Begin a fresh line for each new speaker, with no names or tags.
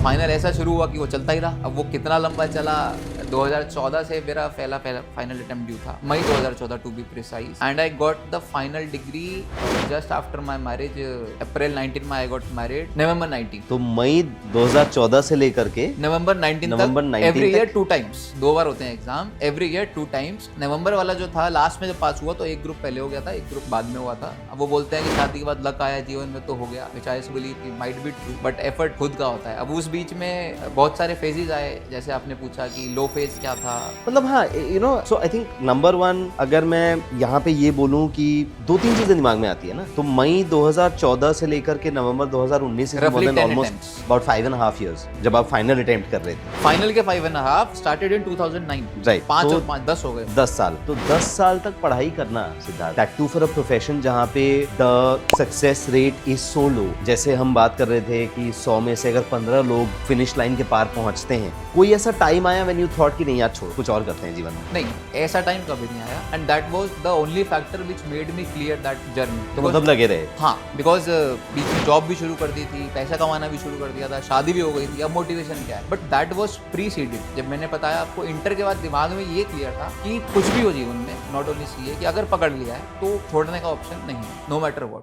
Final ऐसा शुरू हुआ कि वो चलता ही रहा। अब वो कितना लंबा चला, 2014 से मेरा पहला फाइनल अटेम्प्ट ड्यू था, May 2014 to be precise, and I got the final degree just after my marriage. April 19 में आई गॉट मैरिड, नवंबर 19।
तो मई 2014 से लेकर के
नवंबर 19
नवंबर
तक
19
एवरी ईयर
तक?
2 टाइम्स, 2 बार होते हैं एग्जाम एवरी ईयर 2 टाइम्स। नवंबर वाला जो था लास्ट में जब पास हुआ तो एक ग्रुप पहले हो गया था, एक ग्रुप बाद में हुआ था। अब वो बोलते हैं कि शादी के बाद लक आया जीवन में तो हो गया, which I believe might be true, but effort खुद का होता है। अब उस बीच में बहुत सारे फेजेस आए, जैसे आपने पूछा कि लो फेज क्या था।
मतलब हाँ, you know, so I think number 1 अगर मैं यहाँ पे ये बोलूँ कि 2-3 चीजें दिमाग में आती है ना, तो मई 2014 से लेकर के नवंबर 2019 से
Roughly 10
almost
attempts.
About 5.5 years जब आप फाइनल अटेम्प्ट कर रहे थे।
फाइनल के 5.5 स्टार्टेड इन 2009,
Right.
5
तो
और 5 10 हो गए।
10 साल, तो 10 साल तक पढ़ाई करना Siddharth, that too for a profession जहाँ पे the success rate is so low. जैसे हम बात कर रहे थे कि 100 में से अगर 15 लोग फिनिश लाइन के पार पहुंचते हैं, कोई ऐसा टाइम आया व्हेन यू थॉट कि नहीं यार छोड़, कुछ और करते हैं जीवन में?
नहीं, ऐसा टाइम कभी नहीं आया, and that was the only factor which made me clear that journey.
तो मतलब लगे रहे।
हाँ, बिकॉज बीच में जॉब भी शुरू कर दी थी, पैसा कमाना भी शुरू कर दिया था, शादी भी हो गई थी, अब मोटिवेशन क्या है। But that was preceded. जब मैंने बताया आपको इंटर के बाद दिमाग में ये क्लियर था कि कुछ भी हो जीवन में, नॉट ओनली सीए, कि अगर पकड़ लिया है तो छोड़ने का ऑप्शन नहीं है, नो मैटर व्हाट।